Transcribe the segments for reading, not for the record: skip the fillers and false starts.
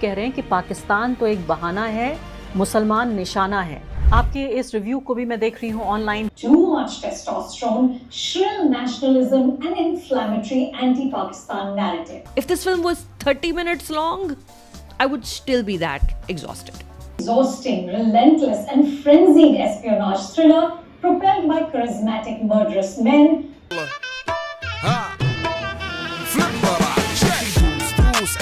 कह रहे हैं कि पाकिस्तान तो एक बहाना है, मुसलमान निशाना है। आपके इस रिव्यू को भी मैं देख रही हूँ online. Too much testosterone, shrill nationalism, and inflammatory anti-Pakistan narrative. If this film was 30 minutes long, I would still be that exhausted. Exhausting, relentless, and frenzied espionage thriller propelled by charismatic murderous men.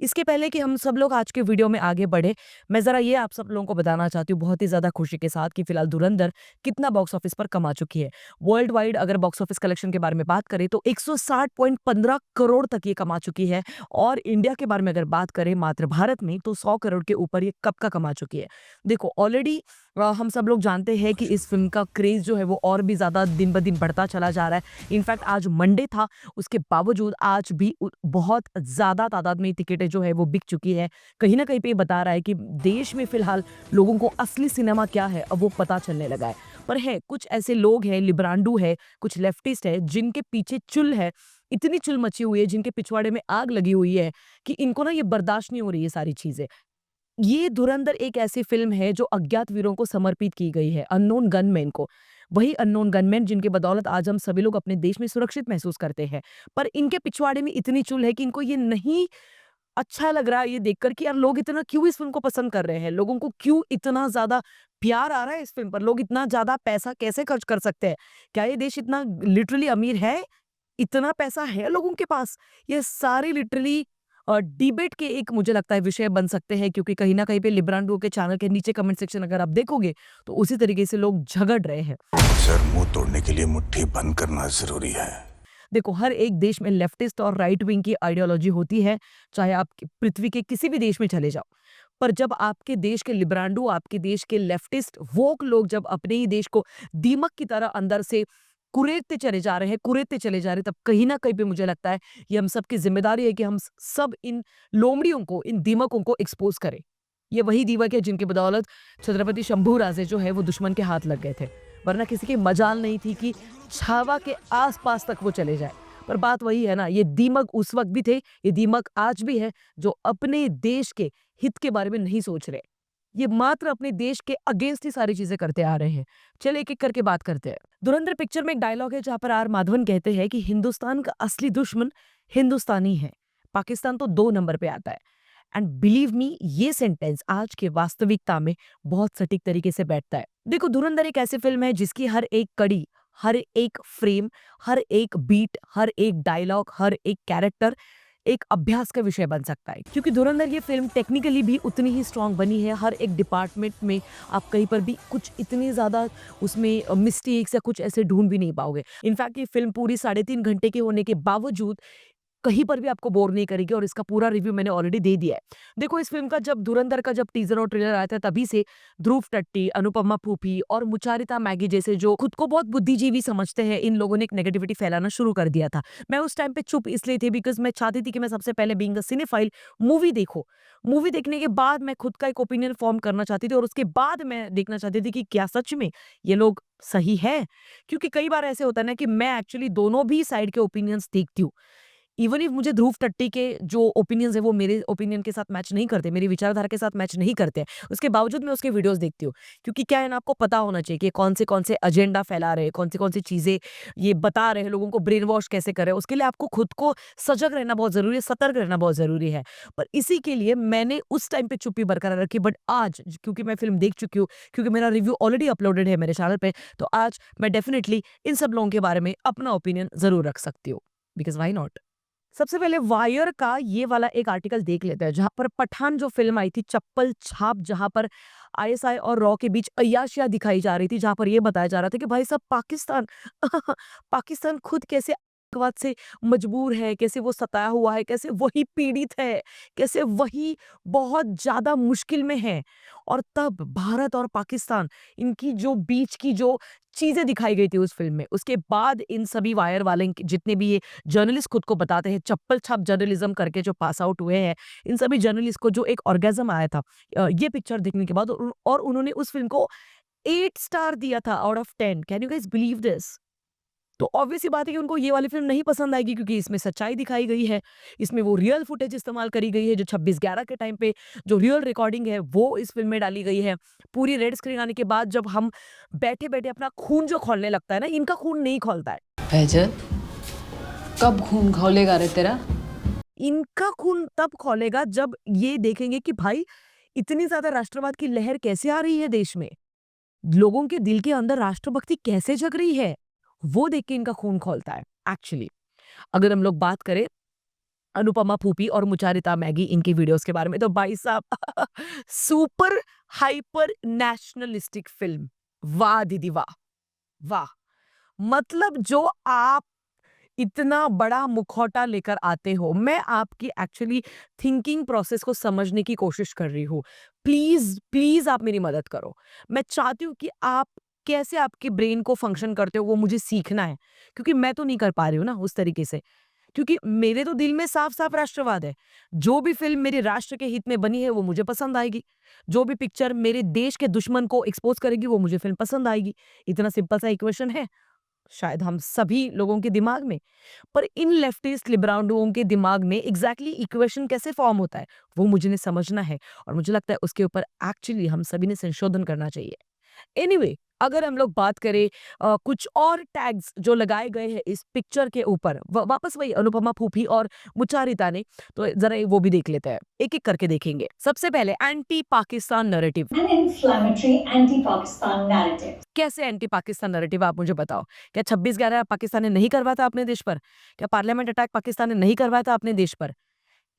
इसके पहले कि हम सब लोग आज के video में आगे बढ़े, मैं ज़रा ये आप सब लोगों को बताना चाहती हूँ बहुत ही ज़्यादा खुशी के साथ कि फिलहाल धुरंधर कितना बॉक्स ऑफिस पर कमा चुकी है। वर्ल्ड वाइड अगर बॉक्स ऑफिस कलेक्शन के बारे में बात करें तो 160.15 करोड़ तक ये कमा चुकी है और इंडिया के बारे में अगर बात करें मात्र भारत में तो 100 करोड़ के ऊपर ये कब का कमा चुकी है। देखो ऑलरेडी हम सब लोग जानते हैं कि इस फिल्म का क्रेज़ जो है वो और भी ज़्यादा दिन ब दिन बढ़ता चला जा रहा है। इनफैक्ट आज मंडे था, उसके बावजूद आज भी बहुत ज़्यादा तादाद में टिकटें जो है वो बिक चुकी है। कहीं ना कहीं पे ये बता रहा है कि देश में फिलहाल लोगों को असली सिनेमा क्या है अब वो पता चलने लगा है। पर है कुछ ऐसे लोग हैं, लिब्रांडू है, कुछ लेफ्टिस्ट है जिनके पीछे चुल है, इतनी चुल मची हुई है, जिनके पिछवाड़े में आग लगी हुई है कि इनको ना ये बर्दाश्त नहीं हो रही है सारी चीजें। ये धुरंधर एक ऐसी फिल्म है जो अज्ञात वीरों को समर्पित की गई है, अननोन गनमैन को। वही अननोन गनमैन जिनके बदौलत आज हम सभी लोग अपने देश में सुरक्षित महसूस करते हैं। पर इनके पिछवाड़े में इतनी चुल है कि इनको ये नहीं अच्छा लग रहा है ये देखकर कि यार लोग इतना क्यों इस फिल्म को पसंद कर रहे हैं, लोगों को क्यों इतना ज्यादा प्यार आ रहा है इस फिल्म पर, लोग इतना ज्यादा पैसा कैसे खर्च कर सकते हैं, क्या ये देश इतना लिटरली अमीर है, इतना पैसा है लोगों के पास। ये सारे लिटरली डिबेट के एक मुझे लगता है विषय बन सकते हैं, क्योंकि कहीं ना कहीं पे लिब्रांडो के चैनल के नीचे कमेंट सेक्शन अगर आप देखोगे तो उसी तरीके से लोग झगड़ रहे हैं। सर मुंह तोड़ने के लिए मुट्ठी बंद करना जरूरी है। देखो हर एक देश में लेफ्टिस्ट और राइट विंग की आइडियोलॉजी होती है, चाहे आप पृथ्वी के किसी भी देश में चले जाओ। पर जब आपके देश के लिब्रांडो, आपके देश के लेफ्टिस्ट वोक लोग जब अपने ही देश को दीमक की तरह अंदर से कुरेदते चले जा रहे हैं, कुरेदते चले जा रहे हैं, तब कहीं ना कहीं पे मुझे लगता है ये हम सबकी जिम्मेदारी है कि हम सब इन लोमड़ियों को, इन दीमकों को एक्सपोज करें। ये वही दीमक है जिनकी बदौलत छत्रपति शंभूराजे जो है वो दुश्मन के हाथ लग गए थे, वरना किसी की मजाल नहीं थी कि छावा के आसपास तक वो चले जाए। पर बात वही है ना, ये दीमक उस वक्त भी थे, ये दीमक आज भी है, जो अपने देश के हित के बारे में नहीं सोच रहे। ये मात्र अपने देश के अगेंस्ट ही सारी चीजें करते आ रहे हैं। चल एक एक करके बात करते हैं। धुरंधर पिक्चर में एक डायलॉग है जहां पर आर माधवन कहते हैं कि हिंदुस्तान का असली दुश्मन हिंदुस्तानी है, पाकिस्तान तो 2 नंबर पे आता है। एंड बिलीव मी, ये सेंटेंस आज के वास्तविकता में बहुत सटीक तरीके से बैठता है। देखो धुरंधर एक ऐसी फिल्म है जिसकी हर एक कड़ी, हर एक फ्रेम, हर एक बीट, हर एक डायलॉग, हर एक कैरेक्टर एक अभ्यास का विषय बन सकता है, क्योंकि धुरंधर ये फिल्म टेक्निकली भी उतनी ही स्ट्रांग बनी है। हर एक डिपार्टमेंट में आप कहीं पर भी कुछ इतनी ज्यादा उसमें मिस्टेक्स या कुछ ऐसे ढूंढ भी नहीं पाओगे। इनफैक्ट ये फिल्म पूरी 3.5 घंटे की होने के बावजूद कहीं पर भी आपको बोर नहीं करेगी और इसका पूरा रिव्यू मैंने ऑलरेडी दे दिया है। देखो इस फिल्म का जब धुरंधर का जब टीजर और ट्रेलर आया था तभी से ध्रुव टट्टी, अनुपमा फूफी और मुचारिता मैगी जैसे जो खुद को बहुत बुद्धिजीवी समझते हैं, इन लोगों ने एक नेगेटिविटी फैलाना शुरू कर दिया था। मैं उस टाइम पे चुप इसलिए थी बिकॉज मैं चाहती थी कि मैं सबसे पहले बीइंग अ सिनेफाइल मूवी देखो, मूवी देखने के बाद मैं खुद का एक ओपिनियन फॉर्म करना चाहती थी और उसके बाद मैं देखना चाहती थी कि क्या सच में ये लोग सही है। क्योंकि कई बार ऐसे होता है ना कि मैं एक्चुअली दोनों भी साइड के ओपिनियंस देखती हूँ। इवन इफ मुझे ध्रुव टट्टी के जो ओपिनियंस है वो मेरे ओपिनियन के साथ मैच नहीं करते, मेरी विचारधारा के साथ मैच नहीं करते हैं, उसके बावजूद मैं उसके वीडियोस देखती हूँ। क्योंकि क्या है ना, आपको पता होना चाहिए कि कौन से एजेंडा फैला रहे हैं, कौन सी चीजें ये बता रहे हैं, लोगों को ब्रेन वॉश कैसे कर रहे हैं। उसके लिए आपको खुद को सजग रहना बहुत जरूरी है, सतर्क रहना बहुत जरूरी है। पर इसी के लिए मैंने उस टाइम पे चुप्पी बरकरार रखी। बट आज क्योंकि मैं फिल्म देख चुकी हूँ, क्योंकि मेरा रिव्यू ऑलरेडी अपलोडेड है मेरे चैनल पे, तो आज मैं डेफिनेटली इन सब लोगों के बारे में अपना ओपिनियन जरूर रख सकती हूँ, बिकॉज वाई नॉट। सबसे पहले वायर का ये वाला एक आर्टिकल देख लेते हैं जहां पर पठान जो फिल्म आई थी चप्पल छाप, जहां पर आईएसआई और रॉ के बीच अय्याशियां दिखाई जा रही थी, जहां पर ये बताया जा रहा था कि भाई साहब पाकिस्तान पाकिस्तान खुद कैसे आतंकवाद से मजबूर है, कैसे वो सताया हुआ है, कैसे वही पीड़ित है, कैसे वही बहुत ज्यादा मुश्किल में है। और तब भारत और पाकिस्तान, इनकी जो बीच की जो चीजें दिखाई गई थी उस फिल्म में, उसके बाद इन सभी वायर वाले जितने भी ये जर्नलिस्ट खुद को बताते हैं चप्पल छाप जर्नलिज्म करके जो पास आउट हुए हैं, इन सभी जर्नलिस्ट को जो एक ऑर्गेजम आया था ये पिक्चर देखने के बाद, और उन्होंने उस फिल्म को 8 स्टार दिया था out of 10। Can you guys believe this? तो ऑब्वियस सी बात है कि उनको ये वाली फिल्म नहीं पसंद आएगी, क्योंकि इसमें सच्चाई दिखाई गई है, इसमें वो रियल फुटेज इस्तेमाल करी गई है, जो 26/11 के टाइम पे जो रियल रिकॉर्डिंग है वो इस फिल्म में डाली गई है। पूरी रेड स्क्रीन आने के बाद जब हम बैठे-बैठे अपना खून जो खौलने लगता है ना, इनका खून नहीं खौलता है। फैजल, कब खून खौलेगा रे तेरा? इनका खून तब खौलेगा जब ये देखेंगे कि भाई इतनी ज़्यादा राष्ट्रवाद की लहर कैसे आ रही है देश में। लोगों के दिल के अंदर राष्ट्रभक्ति कैसे जग रही है, वो देख के इनका खून खौलता है एक्चुअली। अगर हम लोग बात करें अनुपमा फूफी और मुचारिता मैगी इनकी वीडियोस के बारे में, तो भाई साहब सुपर हाइपर नेशनलिस्टिक फिल्म। वाह दीदी वाह, वाह! मतलब जो आप इतना बड़ा मुखौटा लेकर आते हो, मैं आपकी एक्चुअली थिंकिंग प्रोसेस को समझने की कोशिश कर रही हूँ। प्लीज़, प्लीज़ आप मेरी मदद करो। मैं चाहती हूँ कि आप कैसे आपके ब्रेन को फंक्शन करते हो वो मुझे सीखना है, क्योंकि मैं तो नहीं कर पा रही हूँ ना उस तरीके से। क्योंकि मेरे तो दिल में साफ-साफ राष्ट्रवाद है। जो भी फ़िल्म मेरे राष्ट्र के हित में बनी है वो मुझे पसंद आएगी। जो भी पिक्चर मेरे देश के दुश्मन को एक्सपोज़ करेगी वो मुझे फ़िल्म पसंद आएगी। इतना सिंपल सा इक्वेशन है, शायद हम सभी लोगों के दिमाग में। पर इन लेफ्टिस्ट लिबराडुओं के दिमाग में एग्जैक्टली इक्वेशन कैसे फॉर्म होता है वो मुझे ने समझना है, और मुझे लगता है उसके ऊपर एक्चुअली हम सभी ने संशोधन करना चाहिए। एनीवे, अगर हम लोग बात करें कुछ और टैग्स जो लगाए गए हैं इस पिक्चर के ऊपर, वापस वही अनुपमा फूफी और मुचारिता ने, तो जरा वो भी देख लेते हैं, एक एक करके देखेंगे। सबसे पहले anti Pakistan narrative. An inflammatory anti-Pakistan narrative. कैसे एंटी पाकिस्तान नैरेटिव, आप मुझे बताओ। क्या 26/11 पाकिस्तान ने नहीं करवाया था अपने देश पर? क्या पार्लियामेंट अटैक पाकिस्तान ने नहीं करवाया था अपने देश पर?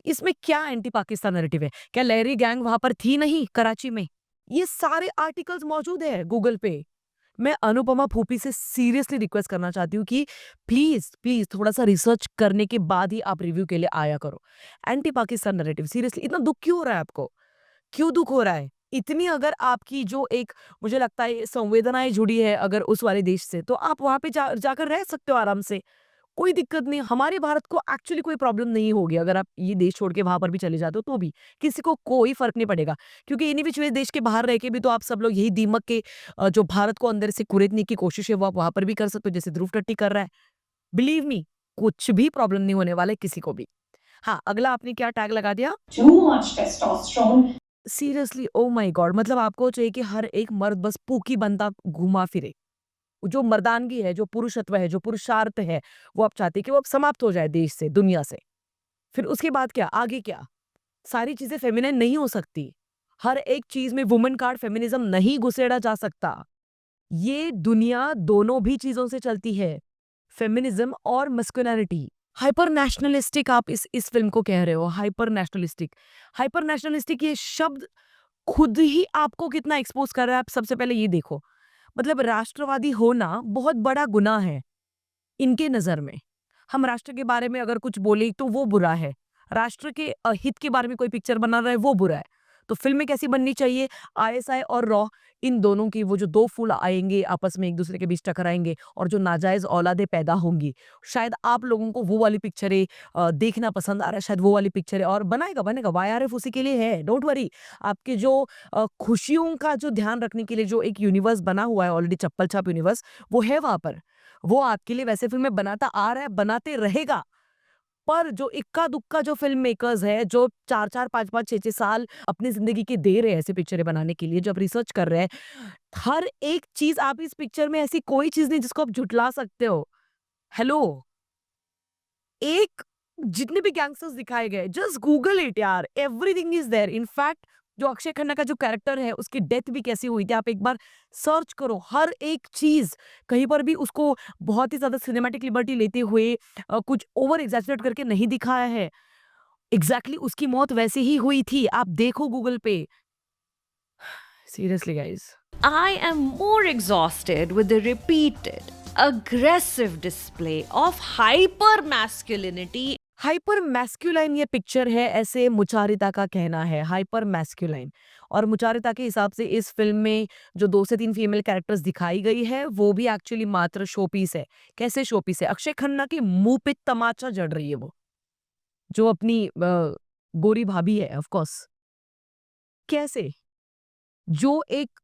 इसमें क्या एंटी पाकिस्तान नैरेटिव है? क्या लहरी गैंग वहां पर थी नहीं कराची में? ये सारे आर्टिकल्स मौजूद है गूगल पे। मैं अनुपमा फूफी से सीरियसली रिक्वेस्ट करना चाहती हूँ कि प्लीज प्लीज थोड़ा सा रिसर्च करने के बाद ही आप रिव्यू के लिए आया करो। एंटी पाकिस्तान नैरेटिव, सीरियसली इतना दुख क्यों हो रहा है आपको? क्यों दुख हो रहा है? इतनी अगर आपकी जो एक, मुझे लगता है संवेदनाएं जुड़ी है अगर उस वाले देश से, तो आप वहां पे जाकर रह सकते हो आराम से, कोई दिक्कत नहीं। हमारे भारत को एक्चुअली कोई प्रॉब्लम नहीं होगी अगर आप ये देश छोड़ के वहां पर भी चले जाते हो, तो भी किसी को कोई फर्क नहीं पड़ेगा, क्योंकि इन्हीं बीच में देश के बाहर रह के भी तो आप सब लोग यही दीमक के जो भारत को अंदर से कुरेदने की कोशिश है वो आप वहां पर भी कर सकते हो, जैसे ध्रुव टट्टी कर रहा है। बिलीव मी, कुछ भी प्रॉब्लम नहीं होने वाला है किसी को भी। हाँ, अगला आपने क्या टैग लगा दिया? Too much testosterone. Seriously, oh my God, मतलब आपको चाहिए कि हर एक मर्द बस पूकी बनता घुमा फिरे। जो मर्दानगी है, जो पुरुषत्व है, जो पुरुषार्थ है, वो आप चाहते हैं कि वो अब समाप्त हो जाए देश से, दुनिया से। फिर उसके बाद क्या? आगे क्या? सारी चीज़ें फेमिनिन नहीं हो सकती। हर एक चीज़ में वुमन कार्ड फेमिनिज़्म नहीं घुसेड़ा जा सकता। ये दुनिया दोनों भी चीज़ों से चलती है, फेमिनिज़्म और मस्कुलिनिटी। हाइपर नेशनलिस्टिक आप इस फ़िल्म को कह रहे हो, हाइपर नेशनलिस्टिक। हाइपर नेशनलिस्टिक ये शब्द खुद ही आपको कितना एक्सपोज़ कर रहा है, आप सबसे पहले ये देखो। मतलब राष्ट्रवादी होना बहुत बड़ा गुनाह है इनके नज़र में। हम राष्ट्र के बारे में अगर कुछ बोले तो वो बुरा है। राष्ट्र के हित के बारे में कोई पिक्चर बना रहा है वो बुरा है। तो फ़िल्में कैसी बननी चाहिए? आईएसआई और रॉ, इन दोनों की वो जो 2 फूल आएँगे आपस में एक-दूसरे के बीच टकराएँगे और जो नाजायज़ औलादें पैदा होंगी। शायद आप लोगों को वो वाली पिक्चरें देखना पसंद आ रहा है, शायद वो वाली पिक्चरें, और बनेगा, बनेगा। वाईआरएफ उसी के लिए है, डोंट वरी। आपके जो खुशियों का जो ध्यान रखने के लिए जो एक यूनिवर्स बना हुआ है ऑलरेडी, चप्पल छाप यूनिवर्स, वो है वहाँ पर। वो आपके लिए वैसे फ़िल्में बनाता आ रहा है, बनाते रहेगा। पर जो इक्का-दुक्का जो फ़िल्म मेकर्स हैं, जो 4-4, 5-5, 6-6 साल अपनी ज़िंदगी के दे रहे हैं ऐसी पिक्चरें बनाने के लिए, जो आप रिसर्च कर रहे हैं, हर एक चीज़ आप इस पिक्चर में, ऐसी कोई चीज़ नहीं जिसको आप झुठला सकते हो। हेलो! एक जितने भी गैंगस्टर्स दिखाए गए, जस्ट गूगल इट यार, एवरीथिंग इज़ देयर। इनफैक्ट जो अक्षय खन्ना का जो कैरेक्टर है, उसकी डेथ भी कैसी हुई थी, आप एक बार सर्च करो। हर एक चीज़, कहीं पर भी उसको बहुत ही ज़्यादा सिनेमैटिक लिबर्टी लेते हुए कुछ ओवर एग्ज़ैजरेट करके नहीं दिखाया है। एग्ज़ैक्टली उसकी मौत वैसे ही हुई थी, आप देखो गूगल पे। Seriously guys. I am more exhausted with the repeated, aggressive display of hyper masculinity. Hyper masculine ये पिक्चर है, ऐसे मुचारिता का कहना है, हाइपर मैस्कुलाइन। और मुचारिता के हिसाब से इस फिल्म में जो 2 से 3 फीमेल कैरेक्टर्स दिखाई गई है वो भी एक्चुअली मात्र शो पीस है। कैसे शो पीस है? अक्षय खन्ना के मुंह पे तमाचा जड़ रही है वो, जो अपनी गोरी भाभी है ऑफ कोर्स। कैसे? जो एक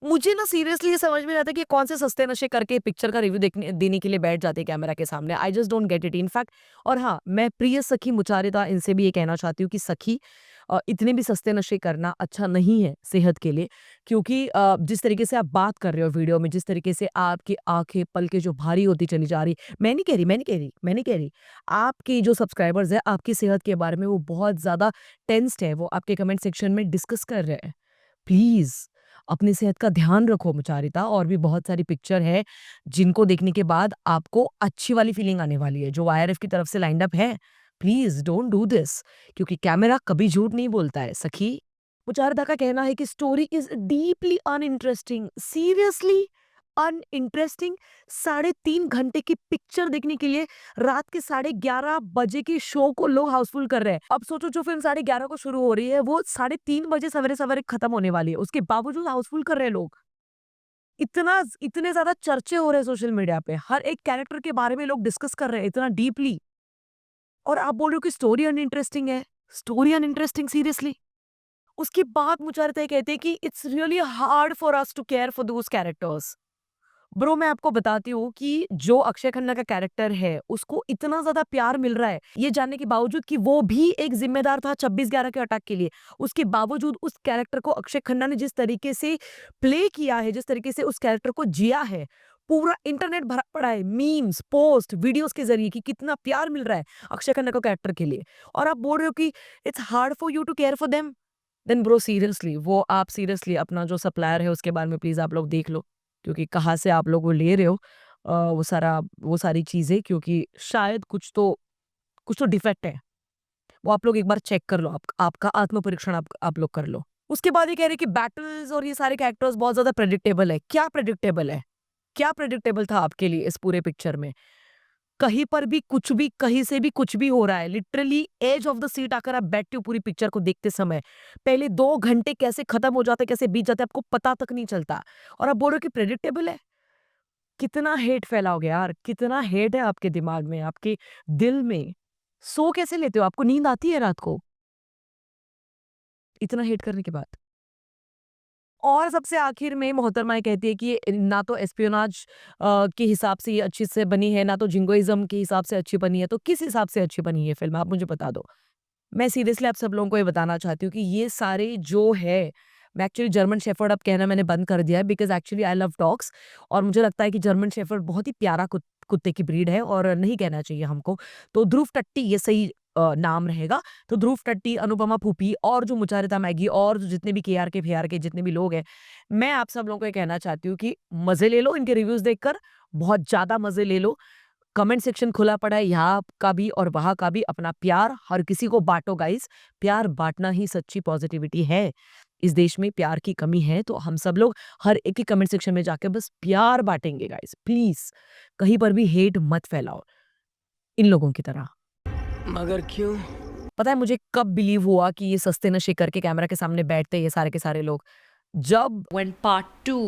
मुझे ना सीरियसली ये समझ में नहीं आता कि कौन से सस्ते नशे करके पिक्चर का रिव्यू देखने देने के लिए बैठ जाते हैं कैमरा के सामने। I just don't get it in fact. और हाँ, मैं प्रिय सखी मुचारिता इनसे भी ये कहना चाहती हूँ कि सखी, इतने भी सस्ते नशे करना अच्छा नहीं है सेहत के लिए, क्योंकि जिस तरीके से आप बात कर रहे हो वीडियो में, जिस तरीके से आपकी आंखें पलकें जो भारी होती चली जा रही, मैं नहीं कह रही, आपकी जो सब्सक्राइबर्स है आपकी सेहत के बारे में वो बहुत ज्यादा टेंस्ड है, वो आपके कमेंट सेक्शन में डिस्कस कर रहे हैं। प्लीज अपनी सेहत का ध्यान रखो मुचारिता। और भी बहुत सारी पिक्चर है जिनको देखने के बाद आपको अच्छी वाली फीलिंग आने वाली है, जो आईआरएफ की तरफ से लाइंड अप है। प्लीज डोंट डू दिस, क्योंकि कैमरा कभी झूठ नहीं बोलता है सखी। मुचारिता का कहना है कि story is deeply uninteresting. Seriously uninteresting? 3.5 घंटे की पिक्चर देखने के लिए रात के 11:30 के शो को लोग हाउसफुल कर रहे हैं। अब सोचो, जो फिल्म 11:30 को शुरू हो रही है वो 3:30 सवेरे सवेरे खत्म होने वाली है, उसके बावजूद हाउसफुल कर रहे हैं लोग। इतने ज्यादा चर्चे हो रहे हैं सोशल मीडिया पे, हर एक कैरेक्टर के बारे में लोग डिस्कस कर रहे हैं इतना डीपली, और आप बोल रहे हो कि स्टोरी अनइंटरेस्टिंग है। Story uninteresting? सीरियसली? उसके बाद मुझे कहते हैं कि it's really hard for us to care for those characters. Bro, मैं आपको बताती हूँ कि जो अक्षय खन्ना का कैरेक्टर है उसको इतना ज्यादा प्यार मिल रहा है, ये जानने के बावजूद कि वो भी एक जिम्मेदार था 26/11 के अटैक के लिए, उसके बावजूद उस कैरेक्टर को अक्षय खन्ना ने जिस तरीके से प्ले किया है, जिस तरीके से उस कैरेक्टर को जिया है, पूरा इंटरनेट भरा पड़ा है मीम्स, पोस्ट, वीडियोस के जरिए कि कितना प्यार मिल रहा है अक्षय खन्ना को कैरेक्टर के लिए, और आप बोल रहे हो कि it's hard for you to care for them. Then bro seriously, वो आप सीरियसली अपना जो सप्लायर है उसके बारे में प्लीज आप लोग देख लो, क्योंकि कहाँ से आप लोग वो ले रहे हो वो सारी चीजें, क्योंकि शायद कुछ तो डिफेक्ट है। वो आप लोग एक बार चेक कर लो, आपका आत्म परीक्षण आप लोग कर लो। उसके बाद ये कह रहे कि बैटल्स और ये सारे कैरेक्टर्स बहुत ज्यादा प्रेडिक्टेबल है। क्या प्रेडिक्टेबल है? क्या प्रेडिक्टेबल था आपके लिए इस पूरे पिक्चर में? कहीं पर भी कुछ भी, कहीं से भी कुछ भी हो रहा है। Literally edge of the seat आकर आप बैठते हो पूरी पिक्चर को देखते समय, पहले 2 घंटे कैसे खत्म हो जाते, कैसे बीत जाते, आपको पता तक नहीं चलता, और आप बोल रहे हो कि प्रेडिक्टेबल है। कितना हेट फैलाओगे यार, कितना हेट है आपके दिमाग में, आपके दिल में। सो कैसे लेते हो? आपको नींद आती है रात को इतना हेट करने के बाद? और सबसे आखिर में मोहतरमा ये कहती है कि ना तो एस्पियोनाज के हिसाब से ये अच्छी से बनी है, ना तो जिंगोइज्म के हिसाब से अच्छी बनी है, तो किस हिसाब से अच्छी बनी है फिल्म? आप मुझे बता दो। मैं सीरियसली आप सब लोगों को ये बताना चाहती हूँ कि ये सारे जो है, मैं एक्चुअली जर्मन शेफर्ड अब कहना मैंने बंद कर दिया है, because actually I love dogs, और मुझे लगता है कि जर्मन शेफर्ड बहुत ही प्यारा कुत्ते की ब्रीड है और नहीं कहना चाहिए हमको। तो ध्रुव टट्टी ये सही नाम रहेगा। तो ध्रुव टट्टी, अनुपमा फूपी, और जो मुचारिता मैगी, और जो जितने भी केआर के जितने भी लोग हैं, मैं आप सब लोगों को ये कहना चाहती हूँ कि मजे ले लो इनके रिव्यूज देखकर, बहुत ज्यादा मजे ले लो। कमेंट सेक्शन खुला पड़ा है, यहाँ का भी और वहां का भी। अपना प्यार हर किसी को बांटो गाइस, प्यार बांटना ही सच्ची पॉजिटिविटी है। इस देश में प्यार की कमी है, तो हम सब लोग हर एक की कमेंट सेक्शन में जाके बस प्यार बांटेंगे गाइस। प्लीज कहीं पर भी हेट मत फैलाओ इन लोगों की तरह। मगर क्यों? पता है मुझे कब बिलीव हुआ कि ये सस्ते नशे करके कैमरा के सामने बैठते हैं ये सारे के सारे लोग? जब When part 2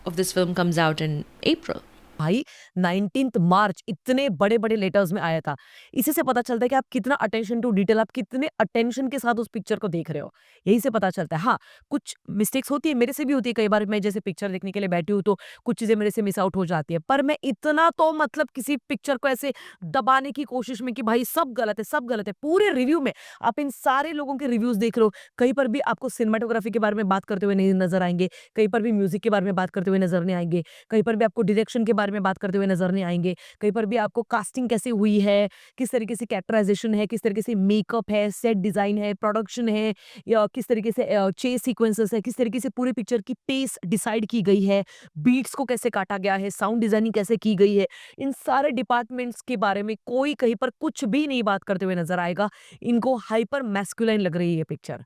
of this film comes out in April. भाई 19 मार्च इतने बड़े बड़े लेटर्स में आया था। इसी से पता चलता है कि आप कितना अटेंशन टू डिटेल, आप कितने अटेंशन के साथ उस पिक्चर को देख रहे हो, यही से पता चलता है। हाँ, कुछ मिस्टेक्स होती है, मेरे से भी होती है कई बार। मैं जैसे पिक्चर देखने के लिए बैठी हूँ तो कुछ चीजें मेरे से मिस आउट हो जाती है, पर मैं इतना तो मतलब किसी पिक्चर को ऐसे दबाने की कोशिश में कि भाई सब गलत है, सब गलत है। पूरे रिव्यू में आप इन सारे लोगों के रिव्यूज देख रहे हो, कहीं पर भी आपको सिनेमाटोग्राफी के बारे में बात करते हुए नहीं नजर आएंगे, कहीं पर भी म्यूजिक के बारे में बात करते हुए नजर नहीं आएंगे, कहीं पर भी आपको डायरेक्शन के बारे में बात करते हुए नजर नहीं आएंगे, कहीं पर भी आपको कास्टिंग कैसे हुई है, किस तरीके से कैरेक्टराइजेशन है, किस तरीके से मेकअप है, सेट डिजाइन है, प्रोडक्शन है, या किस तरीके से चेस सीक्वेंसेस है, किस तरीके से पूरे पिक्चर की पेस डिसाइड की गई है, बीट्स को कैसे काटा गया है, साउंड डिजाइनिंग कैसे की गई है, इन सारे डिपार्टमेंट्स के बारे में कोई कहीं पर कुछ भी नहीं बात करते हुए नजर आएगा। इनको हाइपर मैस्कुलाइन लग रही है ये पिक्चर।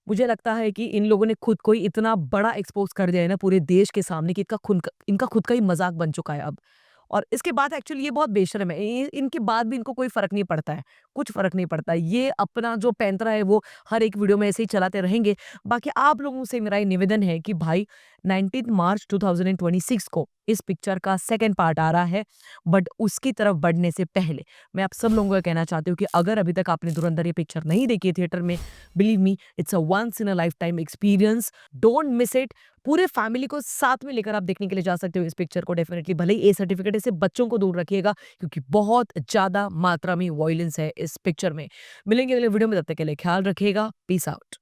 मुझे लगता है कि इन लोगों ने खुद को ही इतना बड़ा एक्सपोज कर दिया है ना पूरे देश के सामने, कि इनका खुद का ही मजाक बन चुका है अब। और इसके बाद एक्चुअली ये बहुत बेशर्म है, इनके बाद भी इनको कोई फर्क नहीं पड़ता है, कुछ फर्क नहीं पड़ता है। ये अपना जो पैंतरा है वो हर एक वीडियो में ऐसे ही चलाते रहेंगे। बाकी आप लोगों से मेरा ये निवेदन है कि भाई 19 मार्च 2026 को इस पिक्चर का सेकंड पार्ट आ रहा है, बट उसकी तरफ बढ़ने से पहले मैं आप सब लोगों को कहना चाहती हूँ कि अगर अभी तक आपने धुरंधर ये पिक्चर नहीं देखी है थिएटर में, believe me it's a once in a lifetime experience, don't miss it. पूरे फैमिली को साथ में लेकर आप देखने के लिए जा सकते हो इस पिक्चर को डेफिनेटली। भले ही ए सर्टिफिकेट है, इसे बच्चों को दूर रखिएगा क्योंकि बहुत ज़्यादा मात्रा में वॉयलेंस है इस पिक्चर में। मिलेंगे अगले वीडियो में, तब तक के लिए ख्याल रखिएगा। Peace out.